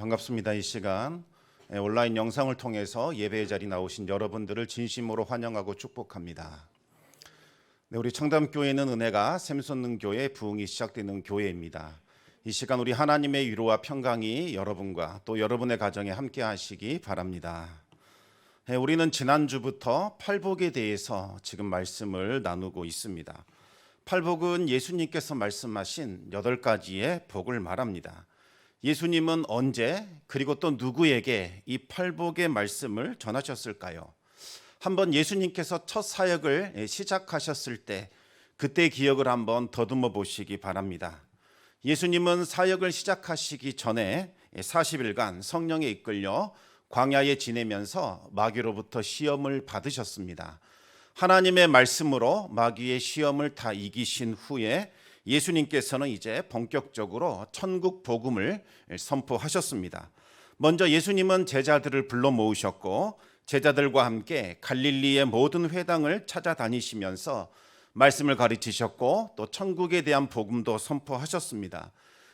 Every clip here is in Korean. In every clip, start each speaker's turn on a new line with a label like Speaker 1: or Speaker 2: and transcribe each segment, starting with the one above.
Speaker 1: 반갑습니다. 이 시간 온라인 영상을 통해서 예배의 자리 나오신 여러분들을 진심으로 환영하고 축복합니다. 우리 청담교회는 은혜가 샘솟는 교회, 부흥이 시작되는 교회입니다. 이 시간 우리 하나님의 위로와 평강이 여러분과 또 여러분의 가정에 함께 하시기 바랍니다. 우리는 지난주부터 팔복에 대해서 지금 말씀을 나누고 있습니다. 팔복은 예수님께서 말씀하신 8가지의 복을 말합니다. 예수님은 언제 그리고 또 누구에게 이 팔복의 말씀을 전하셨을까요? 한번 예수님께서 첫 사역을 시작하셨을 때 그때 기억을 한번 더듬어 보시기 바랍니다. 예수님은 사역을 시작하시기 전에 40일간 성령에 이끌려 광야에 지내면서 마귀로부터 시험을 받으셨습니다. 하나님의 말씀으로 마귀의 시험을 다 이기신 후에 예수님께서는 이제 본격적으로 천국 복음을 선포하셨습니다. 먼저 예수님은 제자들을 불러 모으셨고 제자들과 함께 갈릴리의 모든 회당을 찾아다니시면서 말씀을 가르치셨고 또 천국에 대한 복음도 선포하셨습니다.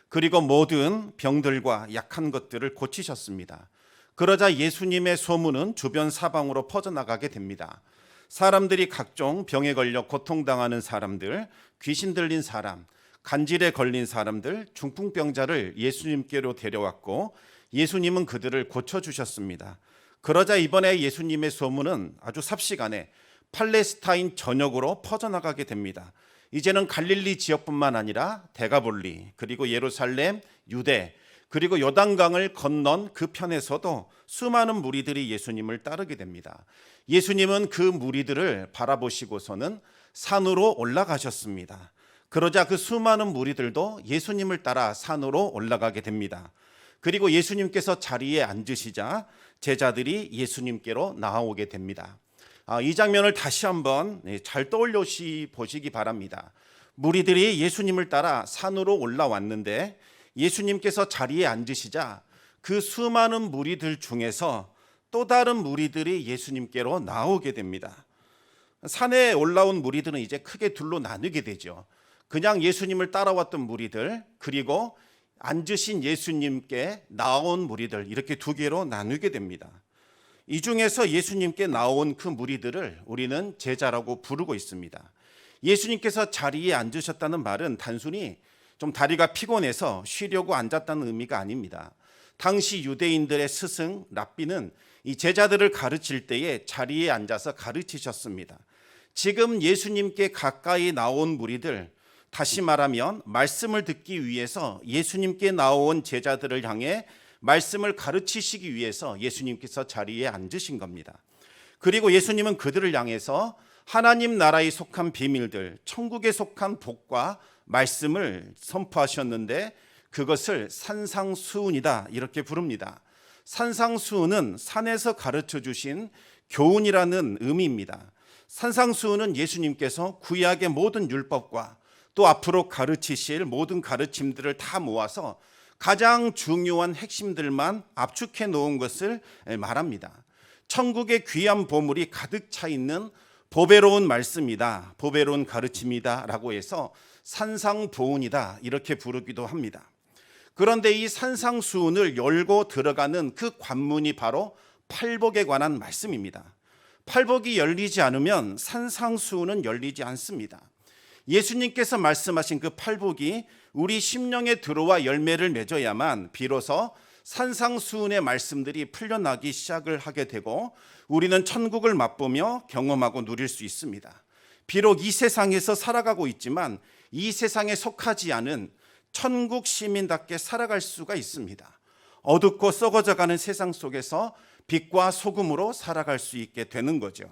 Speaker 1: 그리고 모든 병들과 약한 것들을 고치셨습니다. 그러자 예수님의 소문은 주변 사방으로 퍼져나가게 됩니다. 사람들이 각종 병에 걸려 고통당하는 사람들, 귀신 들린 사람, 간질에 걸린 사람들, 중풍병자를 예수님께로 데려왔고 예수님은 그들을 고쳐주셨습니다. 그러자 이번에 예수님의 소문은 아주 삽시간에 팔레스타인 전역으로 퍼져나가게 됩니다. 이제는 갈릴리 지역뿐만 아니라 데가볼리, 그리고 예루살렘, 유대, 그리고 요단강을 건넌 그 편에서도 수많은 무리들이 예수님을 따르게 됩니다. 예수님은 그 무리들을 바라보시고서는 산으로 올라가셨습니다. 그러자 그 수많은 무리들도 예수님을 따라 산으로 올라가게 됩니다. 그리고 예수님께서 자리에 앉으시자 제자들이 예수님께로 나아오게 됩니다. 이 장면을 다시 한번 잘 떠올려 보시기 바랍니다. 무리들이 예수님을 따라 산으로 올라왔는데 예수님께서 자리에 앉으시자 그 수많은 무리들 중에서 또 다른 무리들이 예수님께로 나오게 됩니다. 산에 올라온 무리들은 이제 크게 둘로 나누게 되죠. 그냥 예수님을 따라왔던 무리들, 그리고 앉으신 예수님께 나온 무리들, 이렇게 두 개로 나누게 됩니다. 이 중에서 예수님께 나온 그 무리들을 우리는 제자라고 부르고 있습니다. 예수님께서 자리에 앉으셨다는 말은 단순히 좀 다리가 피곤해서 쉬려고 앉았다는 의미가 아닙니다. 당시 유대인들의 스승 랍비는 이 제자들을 가르칠 때에 자리에 앉아서 가르치셨습니다. 지금 예수님께 가까이 나온 무리들, 다시 말하면 말씀을 듣기 위해서 예수님께 나온 제자들을 향해 말씀을 가르치시기 위해서 예수님께서 자리에 앉으신 겁니다. 그리고 예수님은 그들을 향해서 하나님 나라에 속한 비밀들, 천국에 속한 복과 말씀을 선포하셨는데 그것을 산상수훈이다 이렇게 부릅니다. 산상수훈은 산에서 가르쳐 주신 교훈이라는 의미입니다. 산상수훈은 예수님께서 구약의 모든 율법과 또 앞으로 가르치실 모든 가르침들을 다 모아서 가장 중요한 핵심들만 압축해 놓은 것을 말합니다. 천국의 귀한 보물이 가득 차 있는 보배로운 말씀이다, 보배로운 가르침이다 라고 해서 산상보훈이다 이렇게 부르기도 합니다. 그런데 이 산상수훈을 열고 들어가는 그 관문이 바로 팔복에 관한 말씀입니다. 팔복이 열리지 않으면 산상수훈은 열리지 않습니다. 예수님께서 말씀하신 그 팔복이 우리 심령에 들어와 열매를 맺어야만 비로소 산상수훈의 말씀들이 풀려나기 시작을 하게 되고 우리는 천국을 맛보며 경험하고 누릴 수 있습니다. 비록 이 세상에서 살아가고 있지만 이 세상에 속하지 않은 천국 시민답게 살아갈 수가 있습니다. 어둡고 썩어져가는 세상 속에서 빛과 소금으로 살아갈 수 있게 되는 거죠.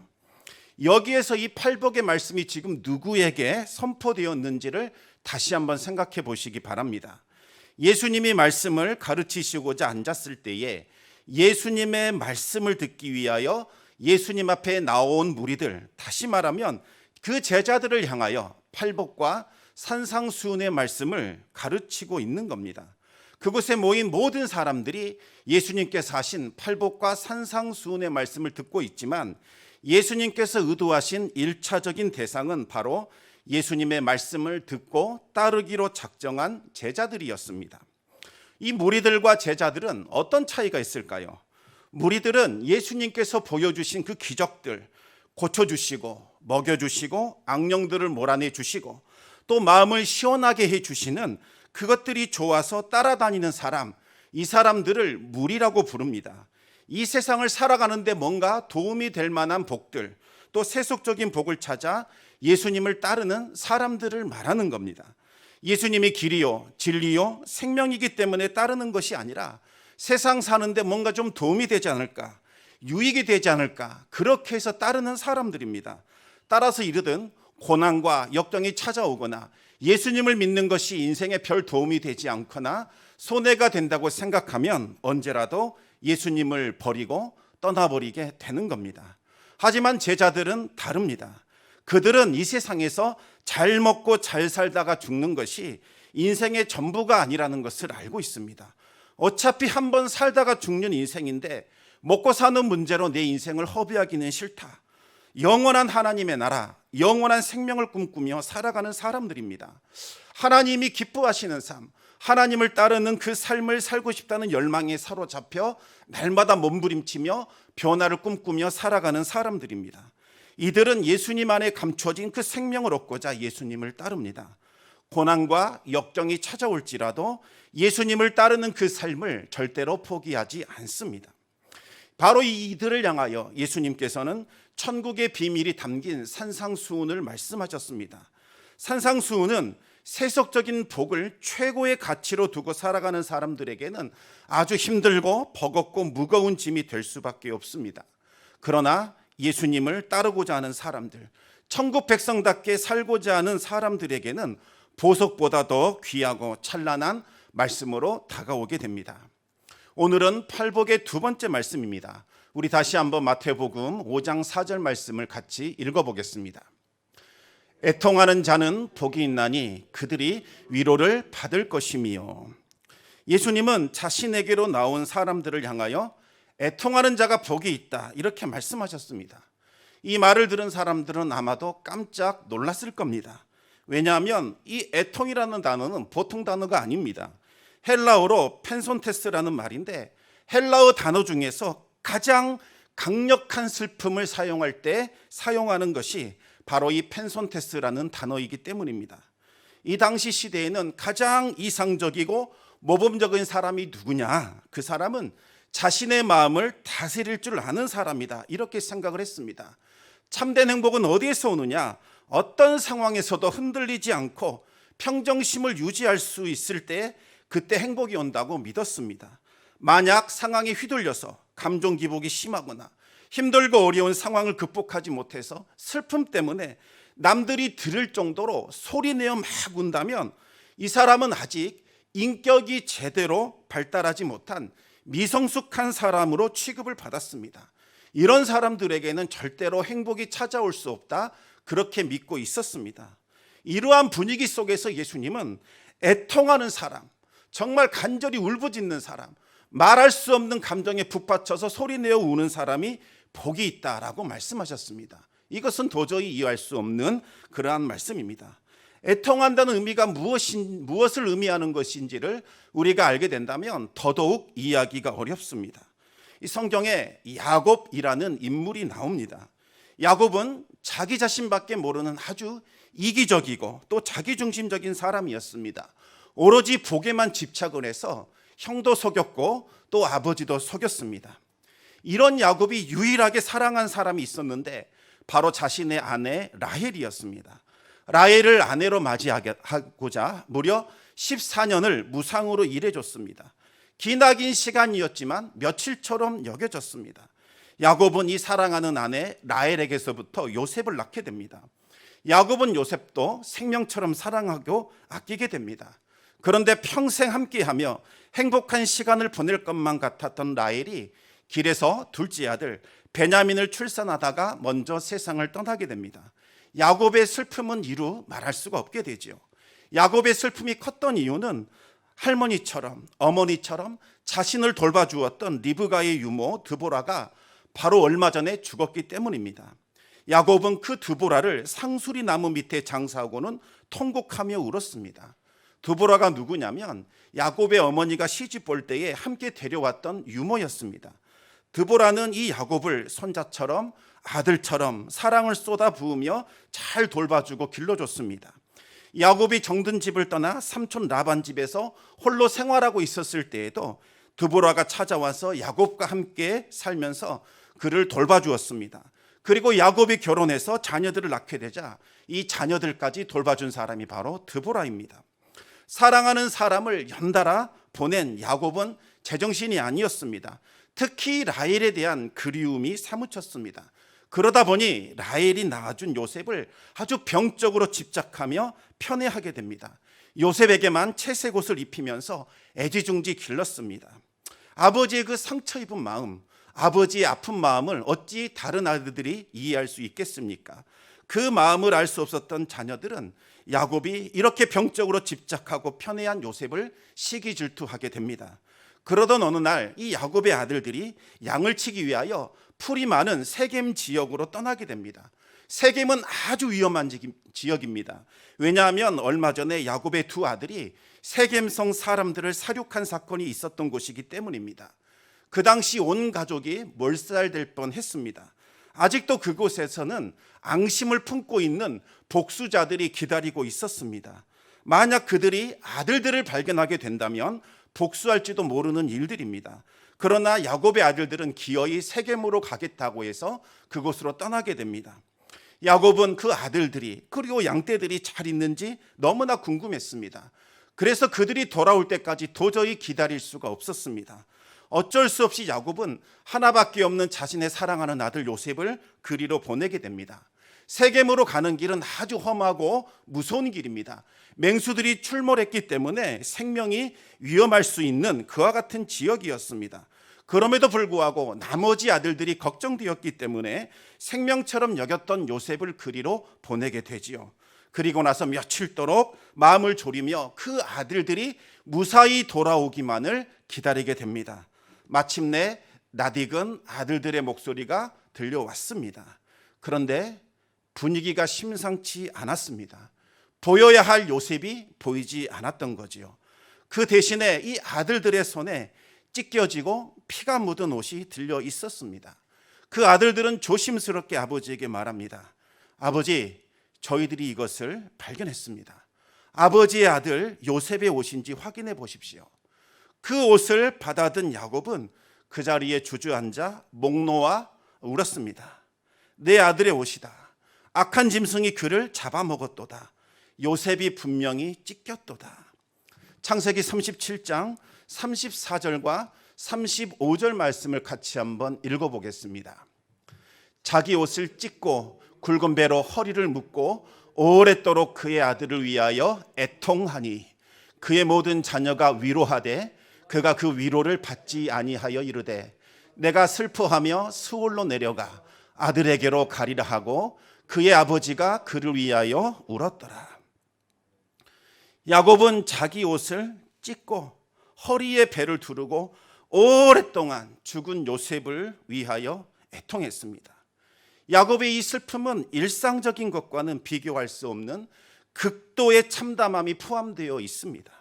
Speaker 1: 여기에서 이 팔복의 말씀이 지금 누구에게 선포되었는지를 다시 한번 생각해 보시기 바랍니다. 예수님이 말씀을 가르치시고자 앉았을 때에 예수님의 말씀을 듣기 위하여 예수님 앞에 나온 무리들, 다시 말하면 그 제자들을 향하여 팔복과 산상수훈의 말씀을 가르치고 있는 겁니다. 그곳에 모인 모든 사람들이 예수님께서 하신 팔복과 산상수훈의 말씀을 듣고 있지만 예수님께서 의도하신 1차적인 대상은 바로 예수님의 말씀을 듣고 따르기로 작정한 제자들이었습니다. 이 무리들과 제자들은 어떤 차이가 있을까요? 무리들은 예수님께서 보여주신 그 기적들, 고쳐주시고 먹여주시고 악령들을 몰아내주시고 또 마음을 시원하게 해주시는 그것들이 좋아서 따라다니는 사람, 이 사람들을 무리라고 부릅니다. 이 세상을 살아가는데 뭔가 도움이 될 만한 복들, 또 세속적인 복을 찾아 예수님을 따르는 사람들을 말하는 겁니다. 예수님이 길이요, 진리요, 생명이기 때문에 따르는 것이 아니라 세상 사는데 뭔가 좀 도움이 되지 않을까, 유익이 되지 않을까, 그렇게 해서 따르는 사람들입니다. 따라서 이르든 고난과 역경이 찾아오거나 예수님을 믿는 것이 인생에 별 도움이 되지 않거나 손해가 된다고 생각하면 언제라도 예수님을 버리고 떠나버리게 되는 겁니다. 하지만 제자들은 다릅니다. 그들은 이 세상에서 잘 먹고 잘 살다가 죽는 것이 인생의 전부가 아니라는 것을 알고 있습니다. 어차피 한번 살다가 죽는 인생인데 먹고 사는 문제로 내 인생을 허비하기는 싫다. 영원한 하나님의 나라, 영원한 생명을 꿈꾸며 살아가는 사람들입니다. 하나님이 기뻐하시는 삶, 하나님을 따르는 그 삶을 살고 싶다는 열망에 사로잡혀 날마다 몸부림치며 변화를 꿈꾸며 살아가는 사람들입니다. 이들은 예수님 안에 감춰진 그 생명을 얻고자 예수님을 따릅니다. 고난과 역경이 찾아올지라도 예수님을 따르는 그 삶을 절대로 포기하지 않습니다. 바로 이들을 향하여 예수님께서는 천국의 비밀이 담긴 산상수훈을 말씀하셨습니다. 산상수훈은 세속적인 복을 최고의 가치로 두고 살아가는 사람들에게는 아주 힘들고 버겁고 무거운 짐이 될 수밖에 없습니다. 그러나 예수님을 따르고자 하는 사람들, 천국 백성답게 살고자 하는 사람들에게는 보석보다 더 귀하고 찬란한 말씀으로 다가오게 됩니다. 오늘은 팔복의 두 번째 말씀입니다. 우리 다시 한번 마태복음 5장 4절 말씀을 같이 읽어보겠습니다. 애통하는 자는 복이 있나니 그들이 위로를 받을 것이며. 예수님은 자신에게로 나온 사람들을 향하여 애통하는 자가 복이 있다, 이렇게 말씀하셨습니다. 이 말을 들은 사람들은 아마도 깜짝 놀랐을 겁니다. 왜냐하면 이 애통이라는 단어는 보통 단어가 아닙니다. 헬라어로 펜손테스라는 말인데 헬라어 단어 중에서 가장 강력한 슬픔을 사용할 때 사용하는 것이 바로 이 펜손테스라는 단어이기 때문입니다. 이 당시 시대에는 가장 이상적이고 모범적인 사람이 누구냐? 그 사람은 자신의 마음을 다스릴 줄 아는 사람이다, 이렇게 생각을 했습니다. 참된 행복은 어디에서 오느냐? 어떤 상황에서도 흔들리지 않고 평정심을 유지할 수 있을 때 그때 행복이 온다고 믿었습니다. 만약 상황에 휘둘려서 감정 기복이 심하거나 힘들고 어려운 상황을 극복하지 못해서 슬픔 때문에 남들이 들을 정도로 소리내어 막 운다면 이 사람은 아직 인격이 제대로 발달하지 못한 미성숙한 사람으로 취급을 받았습니다. 이런 사람들에게는 절대로 행복이 찾아올 수 없다, 그렇게 믿고 있었습니다. 이러한 분위기 속에서 예수님은 애통하는 사람, 정말 간절히 울부짖는 사람, 말할 수 없는 감정에 북받쳐서 소리내어 우는 사람이 복이 있다라고 말씀하셨습니다. 이것은 도저히 이해할 수 없는 그러한 말씀입니다. 애통한다는 의미가 무엇을 의미하는 것인지를 우리가 알게 된다면 더더욱 이해하기가 어렵습니다. 이 성경에 야곱이라는 인물이 나옵니다. 야곱은 자기 자신밖에 모르는 아주 이기적이고 또 자기중심적인 사람이었습니다. 오로지 복에만 집착을 해서 형도 속였고 또 아버지도 속였습니다. 이런 야곱이 유일하게 사랑한 사람이 있었는데 바로 자신의 아내 라헬이었습니다. 라헬을 아내로 맞이하고자 무려 14년을 무상으로 일해줬습니다. 기나긴 시간이었지만 며칠처럼 여겨졌습니다. 야곱은 이 사랑하는 아내 라헬에게서부터 요셉을 낳게 됩니다. 야곱은 요셉도 생명처럼 사랑하고 아끼게 됩니다. 그런데 평생 함께하며 행복한 시간을 보낼 것만 같았던 라헬이 길에서 둘째 아들 베냐민을 출산하다가 먼저 세상을 떠나게 됩니다. 야곱의 슬픔은 이루 말할 수가 없게 되죠. 야곱의 슬픔이 컸던 이유는 할머니처럼 어머니처럼 자신을 돌봐주었던 리브가의 유모 드보라가 바로 얼마 전에 죽었기 때문입니다. 야곱은 그 드보라를 상수리 나무 밑에 장사하고는 통곡하며 울었습니다. 드보라가 누구냐면 야곱의 어머니가 시집 볼 때에 함께 데려왔던 유모였습니다. 드보라는 이 야곱을 손자처럼 아들처럼 사랑을 쏟아 부으며 잘 돌봐주고 길러줬습니다. 야곱이 정든 집을 떠나 삼촌 라반 집에서 홀로 생활하고 있었을 때에도 드보라가 찾아와서 야곱과 함께 살면서 그를 돌봐주었습니다. 그리고 야곱이 결혼해서 자녀들을 낳게 되자 이 자녀들까지 돌봐준 사람이 바로 드보라입니다. 사랑하는 사람을 연달아 보낸 야곱은 제정신이 아니었습니다. 특히 라헬에 대한 그리움이 사무쳤습니다. 그러다 보니 라헬이 낳아준 요셉을 아주 병적으로 집착하며 편애하게 됩니다. 요셉에게만 채색 옷을 입히면서 애지중지 길렀습니다. 아버지의 그 상처 입은 마음, 아버지의 아픈 마음을 어찌 다른 아들들이 이해할 수 있겠습니까? 그 마음을 알 수 없었던 자녀들은 야곱이 이렇게 병적으로 집착하고 편애한 요셉을 시기 질투하게 됩니다. 그러던 어느 날 이 야곱의 아들들이 양을 치기 위하여 풀이 많은 세겜 지역으로 떠나게 됩니다. 세겜은 아주 위험한 지역입니다. 왜냐하면 얼마 전에 야곱의 두 아들이 세겜성 사람들을 살육한 사건이 있었던 곳이기 때문입니다. 그 당시 온 가족이 몰살될 뻔했습니다. 아직도 그곳에서는 앙심을 품고 있는 복수자들이 기다리고 있었습니다. 만약 그들이 아들들을 발견하게 된다면 복수할지도 모르는 일들입니다. 그러나 야곱의 아들들은 기어이 세겜으로 가겠다고 해서 그곳으로 떠나게 됩니다. 야곱은 그 아들들이 그리고 양떼들이 잘 있는지 너무나 궁금했습니다. 그래서 그들이 돌아올 때까지 도저히 기다릴 수가 없었습니다. 어쩔 수 없이 야곱은 하나밖에 없는 자신의 사랑하는 아들 요셉을 그리로 보내게 됩니다. 세겜으로 가는 길은 아주 험하고 무서운 길입니다. 맹수들이 출몰했기 때문에 생명이 위험할 수 있는 그와 같은 지역이었습니다. 그럼에도 불구하고 나머지 아들들이 걱정되었기 때문에 생명처럼 여겼던 요셉을 그리로 보내게 되지요. 그리고 나서 며칠도록 마음을 졸이며 그 아들들이 무사히 돌아오기만을 기다리게 됩니다. 마침내 낯익은 아들들의 목소리가 들려왔습니다. 그런데 분위기가 심상치 않았습니다. 보여야 할 요셉이 보이지 않았던 거지요. 그 대신에 이 아들들의 손에 찢겨지고 피가 묻은 옷이 들려 있었습니다. 그 아들들은 조심스럽게 아버지에게 말합니다. 아버지, 저희들이 이것을 발견했습니다. 아버지의 아들 요셉의 옷인지 확인해 보십시오. 그 옷을 받아든 야곱은 그 자리에 주저앉아 목 놓아 울었습니다. 내 아들의 옷이다. 악한 짐승이 그를 잡아먹었도다. 요셉이 분명히 찢겼도다. 창세기 37장 34절과 35절 말씀을 같이 한번 읽어보겠습니다. 자기 옷을 찢고 굵은 배로 허리를 묶고 오랫도록 그의 아들을 위하여 애통하니 그의 모든 자녀가 위로하되 그가 그 위로를 받지 아니하여 이르되 내가 슬퍼하며 수월로 내려가 아들에게로 가리라 하고 그의 아버지가 그를 위하여 울었더라. 야곱은 자기 옷을 찢고 허리에 배를 두르고 오랫동안 죽은 요셉을 위하여 애통했습니다. 야곱의 이 슬픔은 일상적인 것과는 비교할 수 없는 극도의 참담함이 포함되어 있습니다.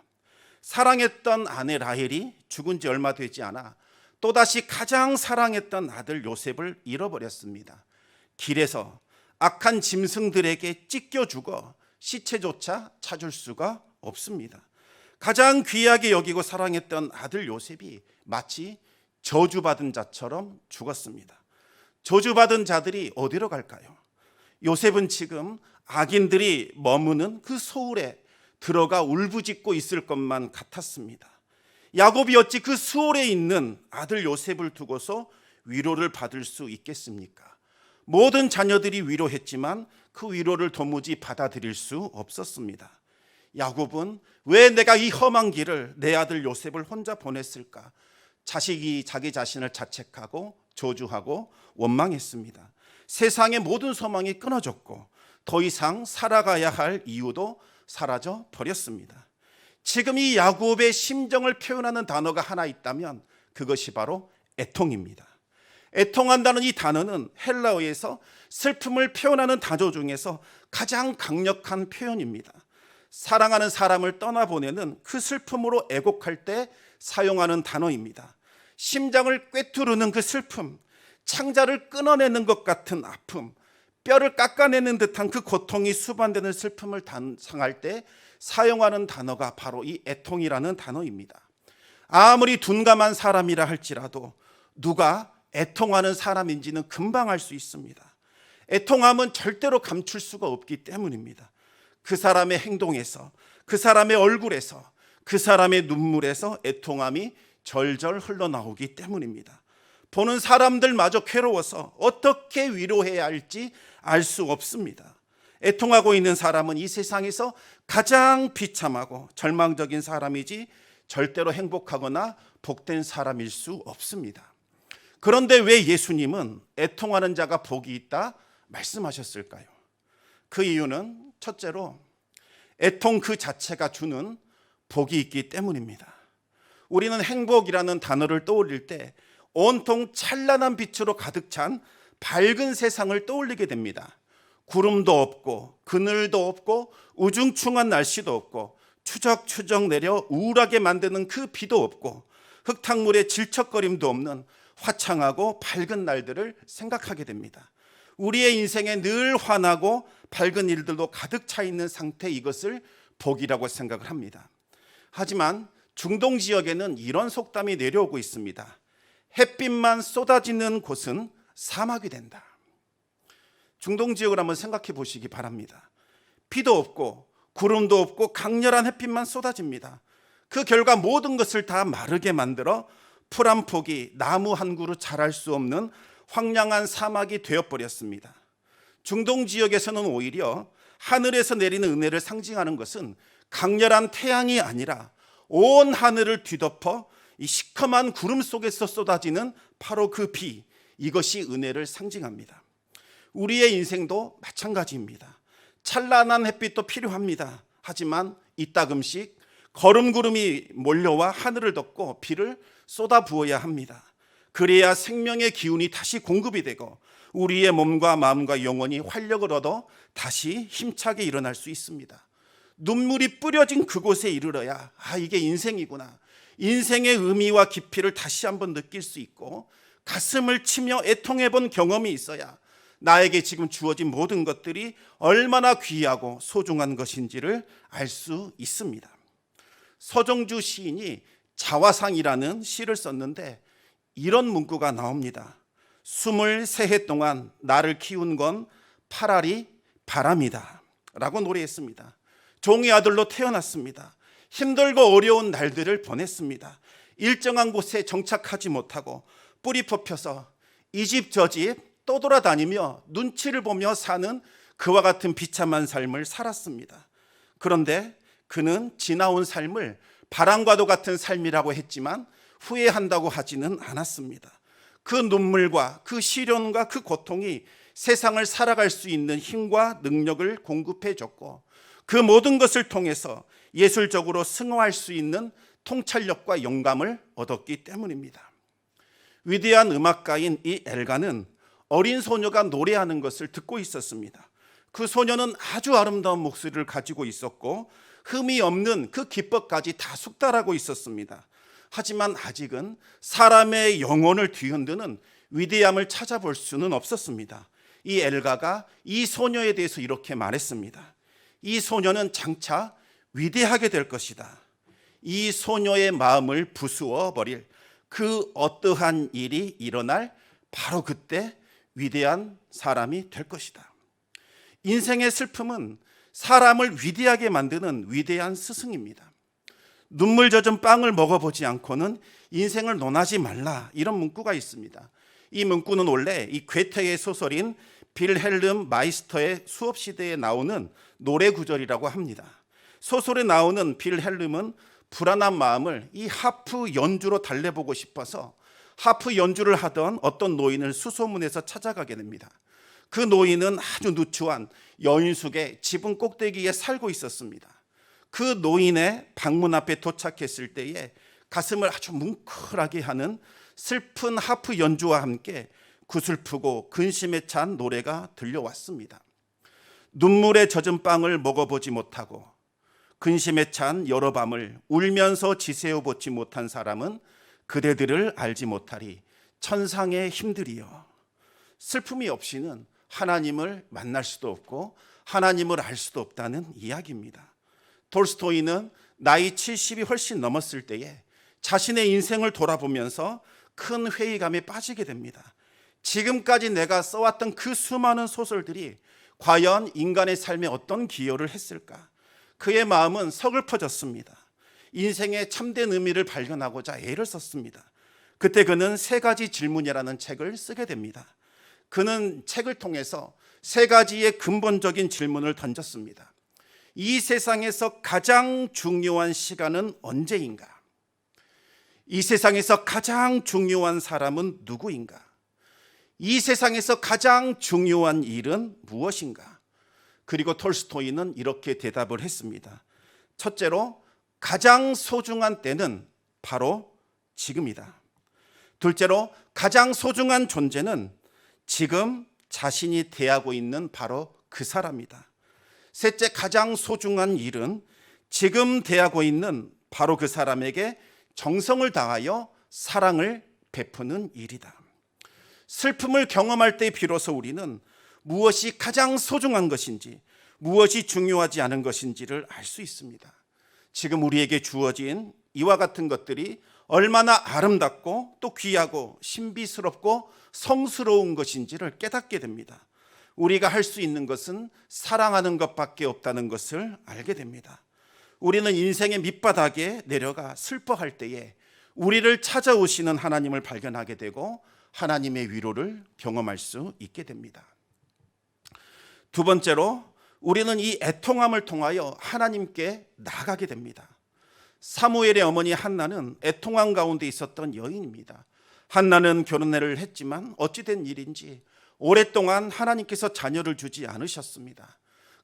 Speaker 1: 사랑했던 아내 라헬이 죽은 지 얼마 되지 않아 또다시 가장 사랑했던 아들 요셉을 잃어버렸습니다. 길에서 악한 짐승들에게 찢겨 죽어 시체조차 찾을 수가 없습니다. 가장 귀하게 여기고 사랑했던 아들 요셉이 마치 저주받은 자처럼 죽었습니다. 저주받은 자들이 어디로 갈까요? 요셉은 지금 악인들이 머무는 그 소울에 들어가 울부짖고 있을 것만 같았습니다. 야곱이 어찌 그 수월에 있는 아들 요셉을 두고서 위로를 받을 수 있겠습니까? 모든 자녀들이 위로했지만 그 위로를 도무지 받아들일 수 없었습니다. 야곱은 왜 내가 이 험한 길을 내 아들 요셉을 혼자 보냈을까? 자식이 자기 자신을 자책하고 저주하고 원망했습니다. 세상의 모든 소망이 끊어졌고 더 이상 살아가야 할 이유도 사라져 버렸습니다. 지금 이 야곱의 심정을 표현하는 단어가 하나 있다면 그것이 바로 애통입니다. 애통한다는 이 단어는 헬라어에서 슬픔을 표현하는 단어 중에서 가장 강력한 표현입니다. 사랑하는 사람을 떠나보내는 그 슬픔으로 애곡할 때 사용하는 단어입니다. 심장을 꿰투르는 그 슬픔, 창자를 끊어내는 것 같은 아픔, 뼈를 깎아내는 듯한 그 고통이 수반되는 슬픔을 상할 때 사용하는 단어가 바로 이 애통이라는 단어입니다. 아무리 둔감한 사람이라 할지라도 누가 애통하는 사람인지는 금방 알 수 있습니다. 애통함은 절대로 감출 수가 없기 때문입니다. 그 사람의 행동에서, 그 사람의 얼굴에서, 그 사람의 눈물에서 애통함이 절절 흘러나오기 때문입니다. 보는 사람들마저 괴로워서 어떻게 위로해야 할지 알 수 없습니다. 애통하고 있는 사람은 이 세상에서 가장 비참하고 절망적인 사람이지 절대로 행복하거나 복된 사람일 수 없습니다. 그런데 왜 예수님은 애통하는 자가 복이 있다 말씀하셨을까요? 그 이유는 첫째로 애통 그 자체가 주는 복이 있기 때문입니다. 우리는 행복이라는 단어를 떠올릴 때 온통 찬란한 빛으로 가득 찬 밝은 세상을 떠올리게 됩니다. 구름도 없고 그늘도 없고 우중충한 날씨도 없고 추적추적 내려 우울하게 만드는 그 비도 없고 흙탕물의 질척거림도 없는 화창하고 밝은 날들을 생각하게 됩니다. 우리의 인생에 늘 환하고 밝은 일들도 가득 차 있는 상태, 이것을 복이라고 생각을 합니다. 하지만 중동 지역에는 이런 속담이 내려오고 있습니다. 햇빛만 쏟아지는 곳은 사막이 된다. 중동 지역을 한번 생각해 보시기 바랍니다. 비도 없고 구름도 없고 강렬한 햇빛만 쏟아집니다. 그 결과 모든 것을 다 마르게 만들어 풀 한 폭이 나무 한 그루 자랄 수 없는 황량한 사막이 되어버렸습니다. 중동 지역에서는 오히려 하늘에서 내리는 은혜를 상징하는 것은 강렬한 태양이 아니라 온 하늘을 뒤덮어 이 시커먼 구름 속에서 쏟아지는 바로 그 비, 이것이 은혜를 상징합니다. 우리의 인생도 마찬가지입니다. 찬란한 햇빛도 필요합니다. 하지만 이따금씩 거름구름이 몰려와 하늘을 덮고 비를 쏟아 부어야 합니다. 그래야 생명의 기운이 다시 공급이 되고 우리의 몸과 마음과 영혼이 활력을 얻어 다시 힘차게 일어날 수 있습니다. 눈물이 뿌려진 그곳에 이르러야 이게 인생이구나, 인생의 의미와 깊이를 다시 한번 느낄 수 있고 가슴을 치며 애통해 본 경험이 있어야 나에게 지금 주어진 모든 것들이 얼마나 귀하고 소중한 것인지를 알 수 있습니다. 서정주 시인이 자화상이라는 시를 썼는데 이런 문구가 나옵니다. 23해 동안 나를 키운 건 파라리 바람이다 라고 노래했습니다. 종의 아들로 태어났습니다. 힘들고 어려운 날들을 보냈습니다. 일정한 곳에 정착하지 못하고 뿌리 뽑혀서 이 집 저 집 떠돌아다니며 눈치를 보며 사는 그와 같은 비참한 삶을 살았습니다. 그런데 그는 지나온 삶을 바람과도 같은 삶이라고 했지만 후회한다고 하지는 않았습니다. 그 눈물과 그 시련과 그 고통이 세상을 살아갈 수 있는 힘과 능력을 공급해 줬고 그 모든 것을 통해서 예술적으로 승화할 수 있는 통찰력과 영감을 얻었기 때문입니다. 위대한 음악가인 이 엘가는 어린 소녀가 노래하는 것을 듣고 있었습니다. 그 소녀는 아주 아름다운 목소리를 가지고 있었고 흠이 없는 그 기법까지 다 숙달하고 있었습니다. 하지만 아직은 사람의 영혼을 뒤흔드는 위대함을 찾아볼 수는 없었습니다. 이 엘가가 이 소녀에 대해서 이렇게 말했습니다. 이 소녀는 장차 위대하게 될 것이다. 이 소녀의 마음을 부수어 버릴 그 어떠한 일이 일어날 바로 그때 위대한 사람이 될 것이다. 인생의 슬픔은 사람을 위대하게 만드는 위대한 스승입니다. 눈물 젖은 빵을 먹어보지 않고는 인생을 논하지 말라, 이런 문구가 있습니다. 이 문구는 원래 이 괴테의 소설인 빌헬름 마이스터의 수업시대에 나오는 노래 구절이라고 합니다. 소설에 나오는 빌헬름은 불안한 마음을 이 하프 연주로 달래보고 싶어서 하프 연주를 하던 어떤 노인을 수소문해서 찾아가게 됩니다. 그 노인은 아주 누추한 여인숙의 지붕 꼭대기에 살고 있었습니다. 그 노인의 방문 앞에 도착했을 때에 가슴을 아주 뭉클하게 하는 슬픈 하프 연주와 함께 구슬프고 근심에 찬 노래가 들려왔습니다. 눈물에 젖은 빵을 먹어보지 못하고 근심에 찬 여러 밤을 울면서 지새워 보지 못한 사람은 그대들을 알지 못하리. 천상의 힘들이여. 슬픔이 없이는 하나님을 만날 수도 없고 하나님을 알 수도 없다는 이야기입니다. 톨스토이는 나이 70이 훨씬 넘었을 때에 자신의 인생을 돌아보면서 큰 회의감에 빠지게 됩니다. 지금까지 내가 써왔던 그 수많은 소설들이 과연 인간의 삶에 어떤 기여를 했을까? 그의 마음은 서글퍼졌습니다. 인생의 참된 의미를 발견하고자 애를 썼습니다. 그때 그는 세 가지 질문이라는 책을 쓰게 됩니다. 그는 책을 통해서 세 가지의 근본적인 질문을 던졌습니다. 이 세상에서 가장 중요한 시간은 언제인가? 이 세상에서 가장 중요한 사람은 누구인가? 이 세상에서 가장 중요한 일은 무엇인가? 그리고 톨스토이는 이렇게 대답을 했습니다. 첫째로, 가장 소중한 때는 바로 지금이다. 둘째로, 가장 소중한 존재는 지금 자신이 대하고 있는 바로 그 사람이다. 셋째, 가장 소중한 일은 지금 대하고 있는 바로 그 사람에게 정성을 다하여 사랑을 베푸는 일이다. 슬픔을 경험할 때 비로소 우리는 무엇이 가장 소중한 것인지, 무엇이 중요하지 않은 것인지를 알 수 있습니다. 지금 우리에게 주어진 이와 같은 것들이 얼마나 아름답고 또 귀하고 신비스럽고 성스러운 것인지를 깨닫게 됩니다. 우리가 할 수 있는 것은 사랑하는 것밖에 없다는 것을 알게 됩니다. 우리는 인생의 밑바닥에 내려가 슬퍼할 때에 우리를 찾아오시는 하나님을 발견하게 되고 하나님의 위로를 경험할 수 있게 됩니다. 두 번째로, 우리는 이 애통함을 통하여 하나님께 나아가게 됩니다. 사무엘의 어머니 한나는 애통함 가운데 있었던 여인입니다. 한나는 결혼을 했지만 어찌된 일인지 오랫동안 하나님께서 자녀를 주지 않으셨습니다.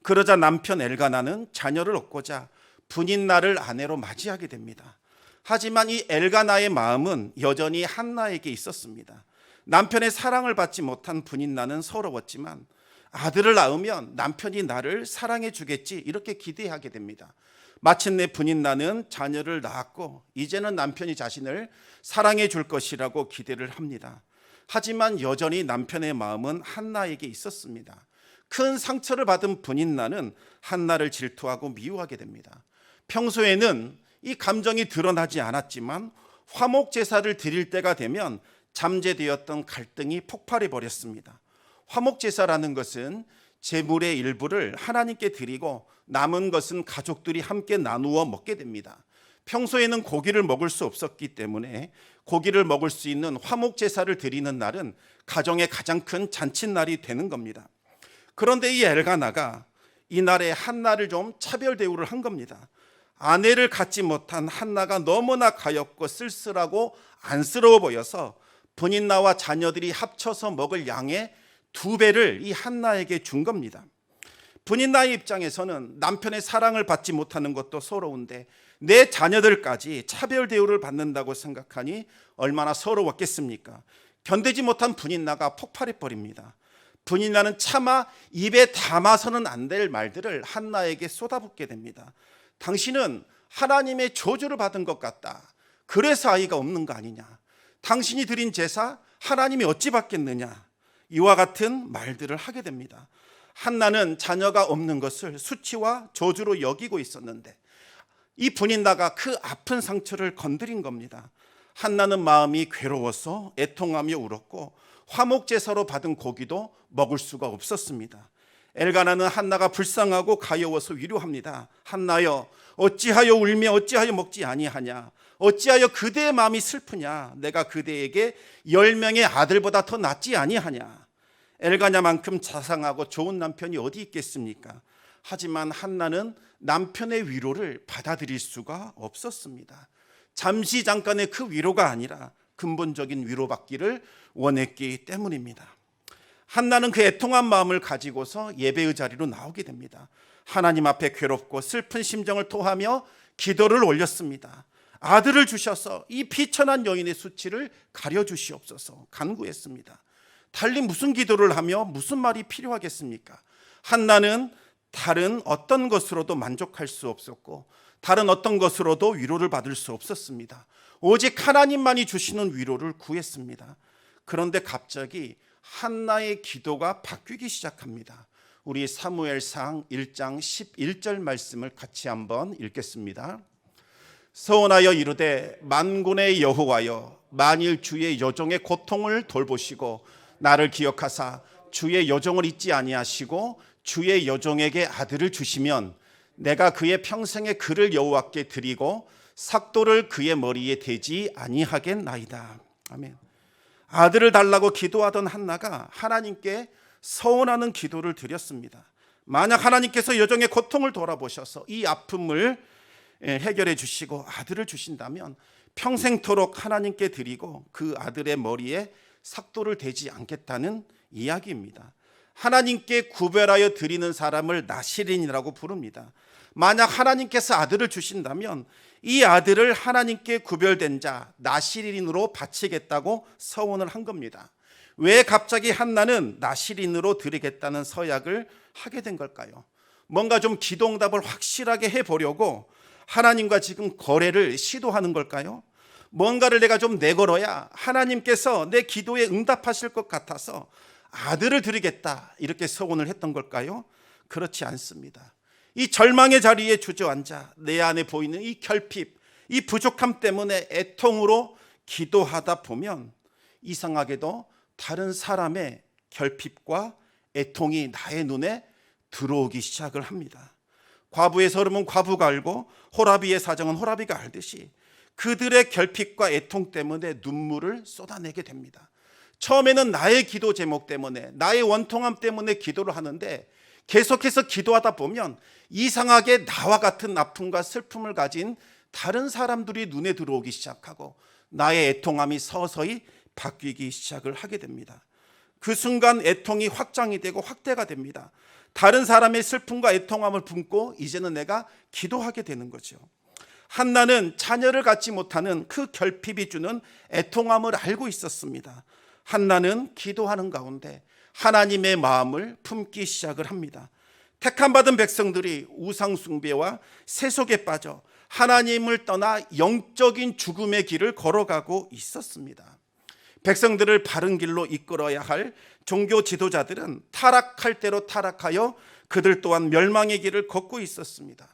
Speaker 1: 그러자 남편 엘가나는 자녀를 얻고자 분인날을 아내로 맞이하게 됩니다. 하지만 이 엘가나의 마음은 여전히 한나에게 있었습니다. 남편의 사랑을 받지 못한 분인날은 서러웠지만 아들을 낳으면 남편이 나를 사랑해 주겠지 이렇게 기대하게 됩니다. 마침내 분인날은 자녀를 낳았고 이제는 남편이 자신을 사랑해 줄 것이라고 기대를 합니다. 하지만 여전히 남편의 마음은 한나에게 있었습니다. 큰 상처를 받은 분인날은 한나를 질투하고 미워하게 됩니다. 평소에는 이 감정이 드러나지 않았지만 화목 제사를 드릴 때가 되면 잠재되었던 갈등이 폭발해 버렸습니다. 화목 제사라는 것은 제물의 일부를 하나님께 드리고 남은 것은 가족들이 함께 나누어 먹게 됩니다. 평소에는 고기를 먹을 수 없었기 때문에 고기를 먹을 수 있는 화목 제사를 드리는 날은 가정의 가장 큰 잔칫날이 되는 겁니다. 그런데 이 엘가나가 이 날에 한나를 좀 차별 대우를 한 겁니다. 아내를 갖지 못한 한나가 너무나 가엾고 쓸쓸하고 안쓰러워 보여서 분인나와 자녀들이 합쳐서 먹을 양의 2배를 이 한나에게 준 겁니다. 분인나의 입장에서는 남편의 사랑을 받지 못하는 것도 서러운데 내 자녀들까지 차별 대우를 받는다고 생각하니 얼마나 서러웠겠습니까? 견디지 못한 분인나가 폭발해 버립니다. 분인나는 차마 입에 담아서는 안 될 말들을 한나에게 쏟아붓게 됩니다. 당신은 하나님의 저주를 받은 것 같다. 그래서 아이가 없는 거 아니냐. 당신이 드린 제사 하나님이 어찌 받겠느냐. 이와 같은 말들을 하게 됩니다. 한나는 자녀가 없는 것을 수치와 저주로 여기고 있었는데 이 분인나가 그 아픈 상처를 건드린 겁니다. 한나는 마음이 괴로워서 애통하며 울었고 화목제사로 받은 고기도 먹을 수가 없었습니다. 엘가나는 한나가 불쌍하고 가여워서 위로합니다. 한나여, 어찌하여 울며 어찌하여 먹지 아니하냐. 어찌하여 그대의 마음이 슬프냐. 내가 그대에게 10명의 아들보다 더 낫지 아니하냐. 엘가냐만큼 자상하고 좋은 남편이 어디 있겠습니까? 하지만 한나는 남편의 위로를 받아들일 수가 없었습니다. 잠시 잠깐의 그 위로가 아니라 근본적인 위로받기를 원했기 때문입니다. 한나는 그 애통한 마음을 가지고서 예배의 자리로 나오게 됩니다. 하나님 앞에 괴롭고 슬픈 심정을 토하며 기도를 올렸습니다. 아들을 주셔서 이 비천한 여인의 수치를 가려주시옵소서 간구했습니다. 달리 무슨 기도를 하며 무슨 말이 필요하겠습니까? 한나는 다른 어떤 것으로도 만족할 수 없었고 다른 어떤 것으로도 위로를 받을 수 없었습니다. 오직 하나님만이 주시는 위로를 구했습니다. 그런데 갑자기 한나의 기도가 바뀌기 시작합니다. 우리 사무엘상 1장 11절 말씀을 같이 한번 읽겠습니다. 서원하여 이르되 만군의 여호와여, 만일 주의 여종의 고통을 돌보시고 나를 기억하사 주의 여종을 잊지 아니하시고 주의 여종에게 아들을 주시면 내가 그의 평생의 그를 여호와께 드리고 삭도를 그의 머리에 대지 아니하겠나이다. 아멘. 아들을 달라고 기도하던 한나가 하나님께 서원하는 기도를 드렸습니다. 만약 하나님께서 여종의 고통을 돌아보셔서 이 아픔을 해결해 주시고 아들을 주신다면 평생토록 하나님께 드리고 그 아들의 머리에 삭도를 대지 않겠다는 이야기입니다. 하나님께 구별하여 드리는 사람을 나실인이라고 부릅니다. 만약 하나님께서 아들을 주신다면 이 아들을 하나님께 구별된 자 나실인으로 바치겠다고 서원을 한 겁니다. 왜 갑자기 한나는 나실인으로 드리겠다는 서약을 하게 된 걸까요? 뭔가 좀 기도응답을 확실하게 해보려고 하나님과 지금 거래를 시도하는 걸까요? 뭔가를 내가 좀 내걸어야 하나님께서 내 기도에 응답하실 것 같아서 아들을 드리겠다 이렇게 서원을 했던 걸까요? 그렇지 않습니다. 이 절망의 자리에 주저앉아 내 안에 보이는 이 결핍, 이 부족함 때문에 애통으로 기도하다 보면 이상하게도 다른 사람의 결핍과 애통이 나의 눈에 들어오기 시작을 합니다. 과부의 서름은 과부가 알고 호라비의 사정은 호라비가 알듯이 그들의 결핍과 애통 때문에 눈물을 쏟아내게 됩니다. 처음에는 나의 기도 제목 때문에 나의 원통함 때문에 기도를 하는데 계속해서 기도하다 보면 이상하게 나와 같은 아픔과 슬픔을 가진 다른 사람들이 눈에 들어오기 시작하고 나의 애통함이 서서히 바뀌기 시작을 하게 됩니다. 그 순간 애통이 확장이 되고 확대가 됩니다. 다른 사람의 슬픔과 애통함을 품고 이제는 내가 기도하게 되는 거죠. 한나는 자녀를 갖지 못하는 그 결핍이 주는 애통함을 알고 있었습니다. 한나는 기도하는 가운데 하나님의 마음을 품기 시작을 합니다. 택함받은 백성들이 우상 숭배와 세속에 빠져 하나님을 떠나 영적인 죽음의 길을 걸어가고 있었습니다. 백성들을 바른 길로 이끌어야 할 종교 지도자들은 타락할 대로 타락하여 그들 또한 멸망의 길을 걷고 있었습니다.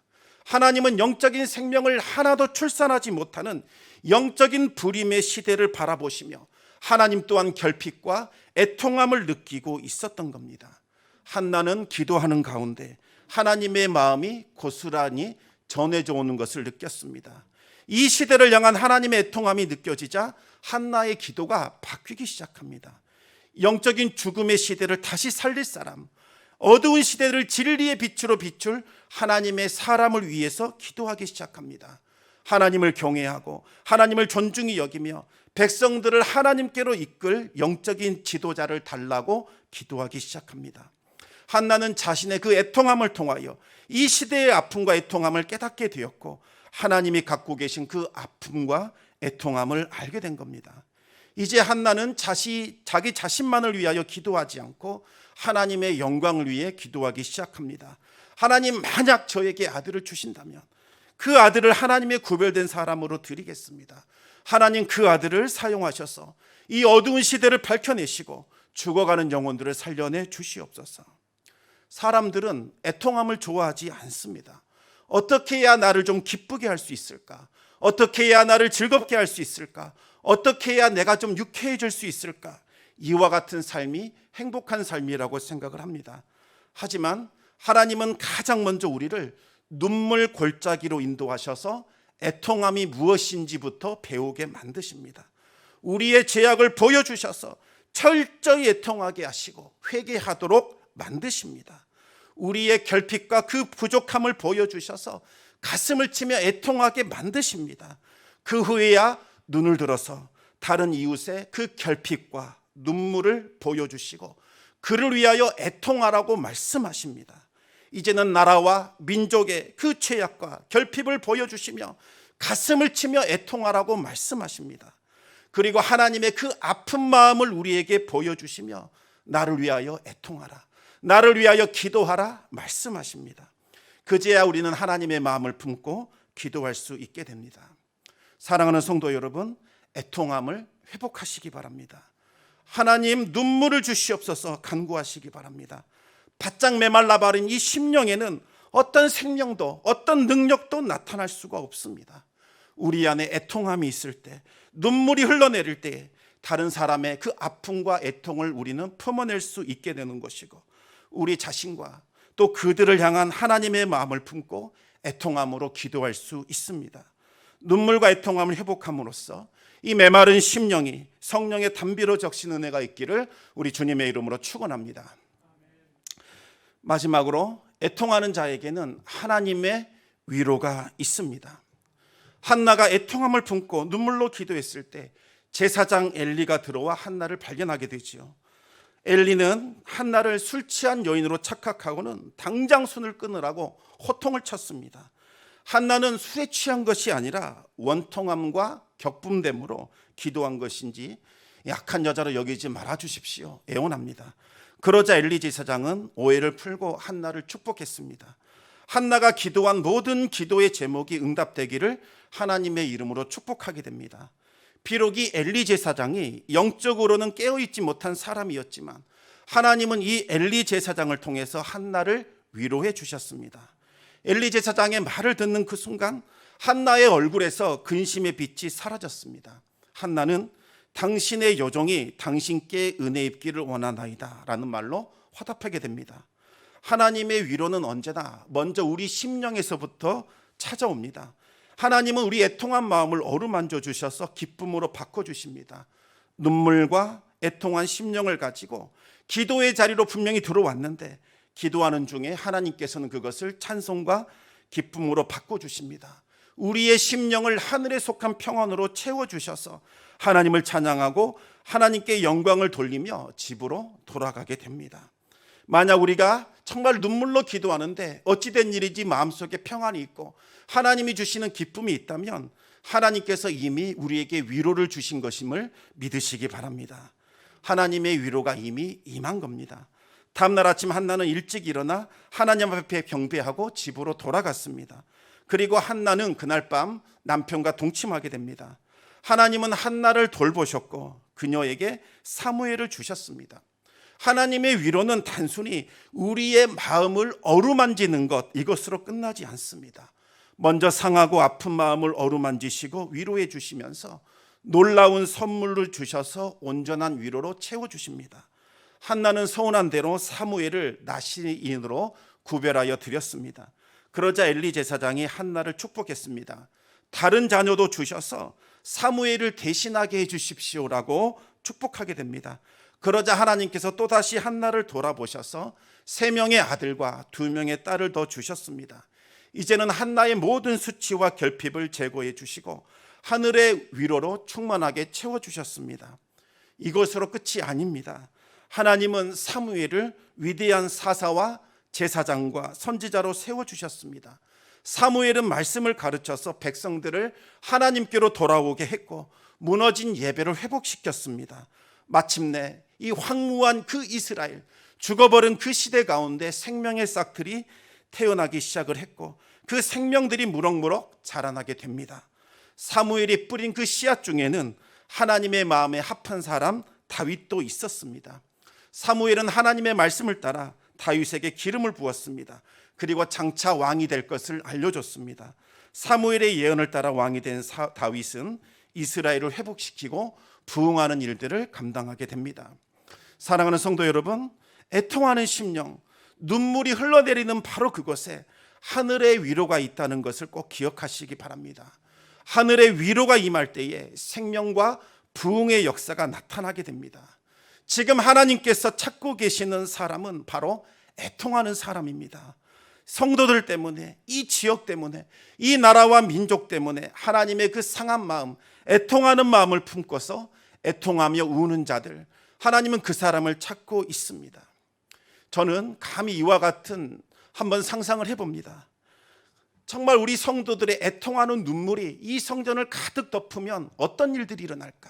Speaker 1: 하나님은 영적인 생명을 하나도 출산하지 못하는 영적인 불임의 시대를 바라보시며 하나님 또한 결핍과 애통함을 느끼고 있었던 겁니다. 한나는 기도하는 가운데 하나님의 마음이 고스란히 전해져 오는 것을 느꼈습니다. 이 시대를 향한 하나님의 애통함이 느껴지자 한나의 기도가 바뀌기 시작합니다. 영적인 죽음의 시대를 다시 살릴 사람, 어두운 시대를 진리의 빛으로 비출 하나님의 사람을 위해서 기도하기 시작합니다. 하나님을 경외하고 하나님을 존중히 여기며 백성들을 하나님께로 이끌 영적인 지도자를 달라고 기도하기 시작합니다. 한나는 자신의 그 애통함을 통하여 이 시대의 아픔과 애통함을 깨닫게 되었고 하나님이 갖고 계신 그 아픔과 애통함을 알게 된 겁니다. 이제 한나는 자기 자신만을 위하여 기도하지 않고 하나님의 영광을 위해 기도하기 시작합니다. 하나님, 만약 저에게 아들을 주신다면 그 아들을 하나님의 구별된 사람으로 드리겠습니다. 하나님, 그 아들을 사용하셔서 이 어두운 시대를 밝혀내시고 죽어가는 영혼들을 살려내 주시옵소서. 사람들은 애통함을 좋아하지 않습니다. 어떻게 해야 나를 좀 기쁘게 할 수 있을까? 어떻게 해야 나를 즐겁게 할 수 있을까? 어떻게 해야 내가 좀 유쾌해질 수 있을까? 이와 같은 삶이 행복한 삶이라고 생각을 합니다. 하지만 하나님은 가장 먼저 우리를 눈물 골짜기로 인도하셔서 애통함이 무엇인지부터 배우게 만드십니다. 우리의 죄악을 보여주셔서 철저히 애통하게 하시고 회개하도록 만드십니다. 우리의 결핍과 그 부족함을 보여주셔서 가슴을 치며 애통하게 만드십니다. 그 후에야 눈을 들어서 다른 이웃의 그 결핍과 눈물을 보여주시고 그를 위하여 애통하라고 말씀하십니다. 이제는 나라와 민족의 그 죄악과 결핍을 보여주시며 가슴을 치며 애통하라고 말씀하십니다. 그리고 하나님의 그 아픈 마음을 우리에게 보여주시며 나를 위하여 애통하라, 나를 위하여 기도하라 말씀하십니다. 그제야 우리는 하나님의 마음을 품고 기도할 수 있게 됩니다. 사랑하는 성도 여러분, 애통함을 회복하시기 바랍니다. 하나님, 눈물을 주시옵소서 간구하시기 바랍니다. 바짝 메말라 버린 이 심령에는 어떤 생명도 어떤 능력도 나타날 수가 없습니다. 우리 안에 애통함이 있을 때, 눈물이 흘러내릴 때 다른 사람의 그 아픔과 애통을 우리는 품어낼 수 있게 되는 것이고, 우리 자신과 또 그들을 향한 하나님의 마음을 품고 애통함으로 기도할 수 있습니다. 눈물과 애통함을 회복함으로써 이 메마른 심령이 성령의 담비로 적신 은혜가 있기를 우리 주님의 이름으로 축원합니다. 마지막으로 애통하는 자에게는 하나님의 위로가 있습니다. 한나가 애통함을 품고 눈물로 기도했을 때 제사장 엘리가 들어와 한나를 발견하게 되지요. 엘리는 한나를 술 취한 여인으로 착각하고는 당장 손을 끊으라고 호통을 쳤습니다. 한나는 술에 취한 것이 아니라 원통함과 격분됨으로 기도한 것인지 약한 여자로 여기지 말아 주십시오 애원합니다. 그러자 엘리 제사장은 오해를 풀고 한나를 축복했습니다. 한나가 기도한 모든 기도의 제목이 응답되기를 하나님의 이름으로 축복하게 됩니다. 비록 이 엘리 제사장이 영적으로는 깨어있지 못한 사람이었지만 하나님은 이 엘리 제사장을 통해서 한나를 위로해 주셨습니다. 엘리 제사장의 말을 듣는 그 순간 한나의 얼굴에서 근심의 빛이 사라졌습니다. 한나는 당신의 여종이 당신께 은혜 입기를 원하나이다 라는 말로 화답하게 됩니다. 하나님의 위로는 언제나 먼저 우리 심령에서부터 찾아옵니다. 하나님은 우리 애통한 마음을 어루만져 주셔서 기쁨으로 바꿔주십니다. 눈물과 애통한 심령을 가지고 기도의 자리로 분명히 들어왔는데 기도하는 중에 하나님께서는 그것을 찬송과 기쁨으로 바꿔주십니다. 우리의 심령을 하늘에 속한 평안으로 채워주셔서 하나님을 찬양하고 하나님께 영광을 돌리며 집으로 돌아가게 됩니다. 만약 우리가 정말 눈물로 기도하는데 어찌된 일인지 마음속에 평안이 있고 하나님이 주시는 기쁨이 있다면 하나님께서 이미 우리에게 위로를 주신 것임을 믿으시기 바랍니다. 하나님의 위로가 이미 임한 겁니다. 다음날 아침 한나는 일찍 일어나 하나님 앞에 경배하고 집으로 돌아갔습니다. 그리고 한나는 그날 밤 남편과 동침하게 됩니다. 하나님은 한나를 돌보셨고 그녀에게 사무엘을 주셨습니다. 하나님의 위로는 단순히 우리의 마음을 어루만지는 것, 이것으로 끝나지 않습니다. 먼저 상하고 아픈 마음을 어루만지시고 위로해 주시면서 놀라운 선물을 주셔서 온전한 위로로 채워주십니다. 한나는 서운한 대로 사무엘을 나시인으로 구별하여 드렸습니다. 그러자 엘리 제사장이 한나를 축복했습니다. 다른 자녀도 주셔서 사무엘을 대신하게 해주십시오라고 축복하게 됩니다. 그러자 하나님께서 또다시 한나를 돌아보셔서 3명의 아들과 2명의 딸을 더 주셨습니다. 이제는 한나의 모든 수치와 결핍을 제거해 주시고 하늘의 위로로 충만하게 채워주셨습니다. 이것으로 끝이 아닙니다. 하나님은 사무엘을 위대한 사사와 제사장과 선지자로 세워주셨습니다. 사무엘은 말씀을 가르쳐서 백성들을 하나님께로 돌아오게 했고 무너진 예배를 회복시켰습니다. 마침내 이 황무한 그 이스라엘, 죽어버린 그 시대 가운데 생명의 싹들이 태어나기 시작을 했고 그 생명들이 무럭무럭 자라나게 됩니다. 사무엘이 뿌린 그 씨앗 중에는 하나님의 마음에 합한 사람 다윗도 있었습니다. 사무엘은 하나님의 말씀을 따라 다윗에게 기름을 부었습니다. 그리고 장차 왕이 될 것을 알려줬습니다. 사무엘의 예언을 따라 왕이 된 다윗은 이스라엘을 회복시키고 부흥하는 일들을 감당하게 됩니다. 사랑하는 성도 여러분, 애통하는 심령, 눈물이 흘러내리는 바로 그곳에 하늘의 위로가 있다는 것을 꼭 기억하시기 바랍니다. 하늘의 위로가 임할 때에 생명과 부흥의 역사가 나타나게 됩니다. 지금 하나님께서 찾고 계시는 사람은 바로 애통하는 사람입니다. 성도들 때문에, 이 지역 때문에, 이 나라와 민족 때문에 하나님의 그 상한 마음, 애통하는 마음을 품고서 애통하며 우는 자들, 하나님은 그 사람을 찾고 있습니다. 저는 감히 이와 같은 한번 상상을 해봅니다. 정말 우리 성도들의 애통하는 눈물이 이 성전을 가득 덮으면 어떤 일들이 일어날까?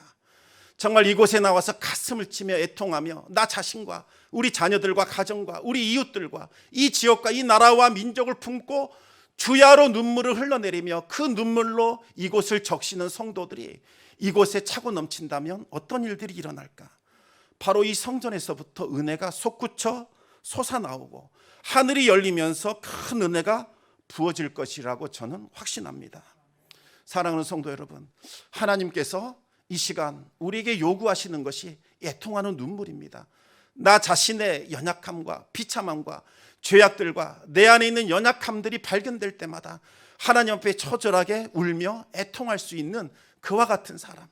Speaker 1: 정말 이곳에 나와서 가슴을 치며 애통하며 나 자신과 우리 자녀들과 가정과 우리 이웃들과 이 지역과 이 나라와 민족을 품고 주야로 눈물을 흘러내리며 그 눈물로 이곳을 적시는 성도들이 이곳에 차고 넘친다면 어떤 일들이 일어날까? 바로 이 성전에서부터 은혜가 솟구쳐 솟아나오고 하늘이 열리면서 큰 은혜가 부어질 것이라고 저는 확신합니다. 사랑하는 성도 여러분, 하나님께서 이 시간 우리에게 요구하시는 것이 애통하는 눈물입니다. 나 자신의 연약함과 비참함과 죄악들과 내 안에 있는 연약함들이 발견될 때마다 하나님 앞에 처절하게 울며 애통할 수 있는 그와 같은 사람,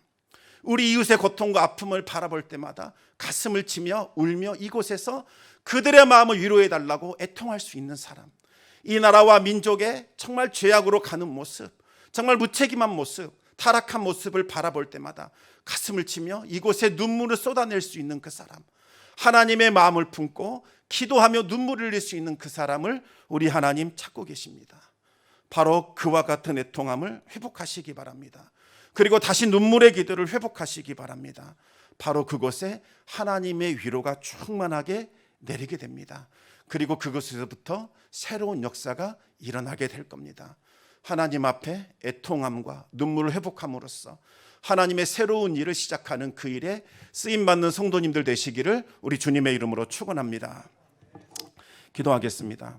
Speaker 1: 우리 이웃의 고통과 아픔을 바라볼 때마다 가슴을 치며 울며 이곳에서 그들의 마음을 위로해 달라고 애통할 수 있는 사람, 이 나라와 민족의 정말 죄악으로 가는 모습, 정말 무책임한 모습, 타락한 모습을 바라볼 때마다 가슴을 치며 이곳에 눈물을 쏟아낼 수 있는 그 사람, 하나님의 마음을 품고 기도하며 눈물을 흘릴 수 있는 그 사람을 우리 하나님 찾고 계십니다. 바로 그와 같은 애통함을 회복하시기 바랍니다. 그리고 다시 눈물의 기도를 회복하시기 바랍니다. 바로 그곳에 하나님의 위로가 충만하게 내리게 됩니다. 그리고 그곳에서부터 새로운 역사가 일어나게 될 겁니다. 하나님 앞에 애통함과 눈물을 회복함으로써 하나님의 새로운 일을 시작하는 그 일에 쓰임받는 성도님들 되시기를 우리 주님의 이름으로 축원합니다. 기도하겠습니다.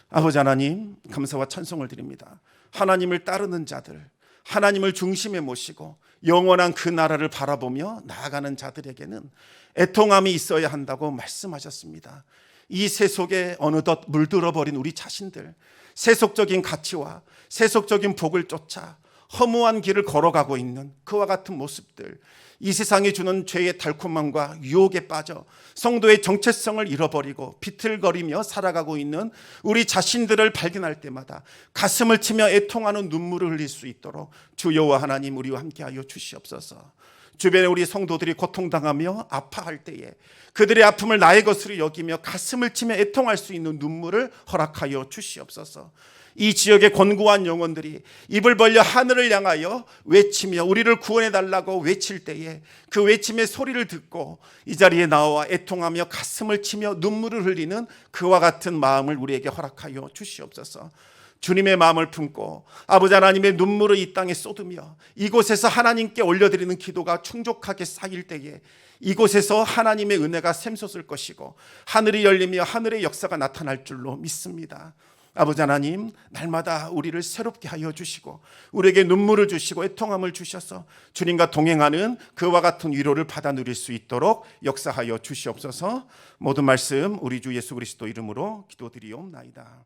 Speaker 1: 아버지 하나님, 감사와 찬송을 드립니다. 하나님을 따르는 자들, 하나님을 중심에 모시고 영원한 그 나라를 바라보며 나아가는 자들에게는 애통함이 있어야 한다고 말씀하셨습니다. 이 세속에 어느덧 물들어버린 우리 자신들, 세속적인 가치와 세속적인 복을 쫓아 허무한 길을 걸어가고 있는 그와 같은 모습들, 이 세상이 주는 죄의 달콤함과 유혹에 빠져 성도의 정체성을 잃어버리고 비틀거리며 살아가고 있는 우리 자신들을 발견할 때마다 가슴을 치며 애통하는 눈물을 흘릴 수 있도록 주 여호와 하나님 우리와 함께하여 주시옵소서. 주변에 우리 성도들이 고통당하며 아파할 때에 그들의 아픔을 나의 것으로 여기며 가슴을 치며 애통할 수 있는 눈물을 허락하여 주시옵소서. 이 지역의 권고한 영혼들이 입을 벌려 하늘을 향하여 외치며 우리를 구원해 달라고 외칠 때에 그 외침의 소리를 듣고 이 자리에 나와 애통하며 가슴을 치며 눈물을 흘리는 그와 같은 마음을 우리에게 허락하여 주시옵소서. 주님의 마음을 품고 아버지 하나님의 눈물을 이 땅에 쏟으며 이곳에서 하나님께 올려드리는 기도가 충족하게 쌓일 때에 이곳에서 하나님의 은혜가 샘솟을 것이고 하늘이 열리며 하늘의 역사가 나타날 줄로 믿습니다. 아버지 하나님, 날마다 우리를 새롭게 하여 주시고 우리에게 눈물을 주시고 애통함을 주셔서 주님과 동행하는 그와 같은 위로를 받아 누릴 수 있도록 역사하여 주시옵소서. 모든 말씀 우리 주 예수 그리스도 이름으로 기도드리옵나이다.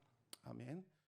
Speaker 1: 아멘.